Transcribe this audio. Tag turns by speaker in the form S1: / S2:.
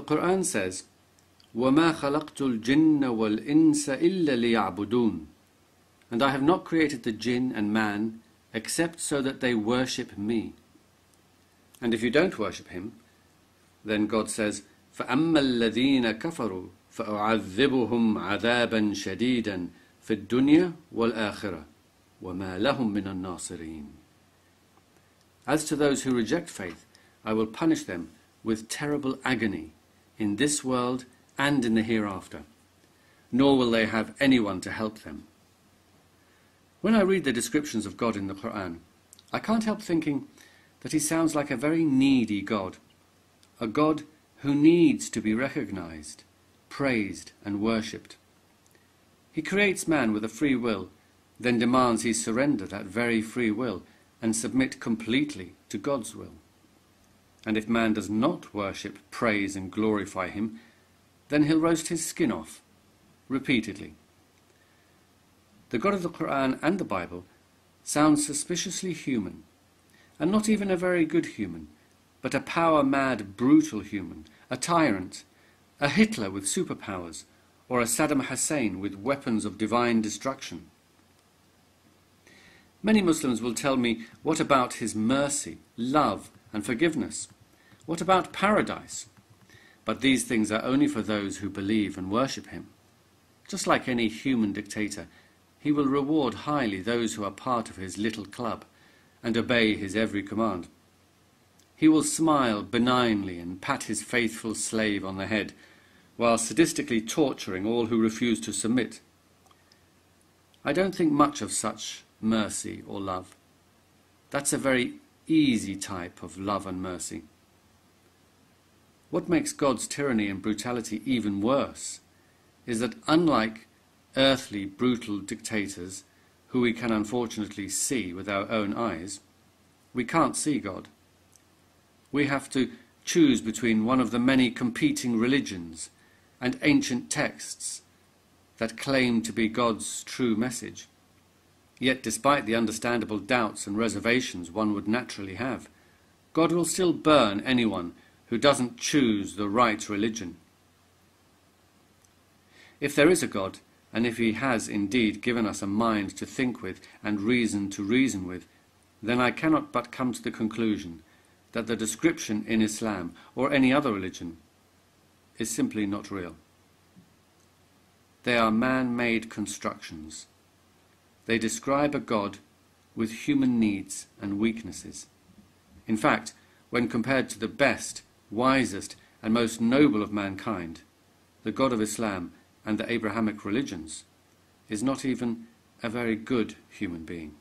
S1: Quran says, وَمَا خَلَقْتُ الْجِنَّ وَالْإِنسَ إِلَّا لِيَعْبُدُونَ, and I have not created the jinn and man except so that they worship me. And if you don't worship him, then God says, فَأَمَّا الَّذِينَ كَفَرُوا فَأُعَذِّبُهُمْ عَذَابًا شَدِيدًا فِي الدُّنْيَا وَالْآخِرَةِ وَمَا لَهُمْ مِنَ النَّاصِرِينَ. As to those who reject faith, I will punish them with terrible agony in this world and in the hereafter, nor will they have anyone to help them. When I read the descriptions of God in the Quran, I can't help thinking that he sounds like a very needy God, a God who needs to be recognized, praised and worshipped. He creates man with a free will, then demands he surrender that very free will and submit completely to God's will. And if man does not worship, praise and glorify him, then he'll roast his skin off, repeatedly. The God of the Quran and the Bible sounds suspiciously human, and not even a very good human, but a power-mad, brutal human, a tyrant, a Hitler with superpowers, or a Saddam Hussein with weapons of divine destruction. Many Muslims will tell me, what about his mercy, love and forgiveness? What about paradise? But these things are only for those who believe and worship him. Just like any human dictator, he will reward highly those who are part of his little club and obey his every command. He will smile benignly and pat his faithful slave on the head, while sadistically torturing all who refuse to submit. I don't think much of such mercy or love. That's a very easy type of love and mercy. What makes God's tyranny and brutality even worse is that, unlike earthly brutal dictators who we can unfortunately see with our own eyes, we can't see God. We have to choose between one of the many competing religions and ancient texts that claim to be God's true message. Yet, despite the understandable doubts and reservations one would naturally have, God will still burn anyone who doesn't choose the right religion. If there is a God, and if he has indeed given us a mind to think with and reason to reason with, then I cannot but come to the conclusion that the description in Islam or any other religion is simply not real. They are man-made constructions. They describe a God with human needs and weaknesses. In fact, when compared to the best, wisest and most noble of mankind, the God of Islam and the Abrahamic religions is not even a very good human being.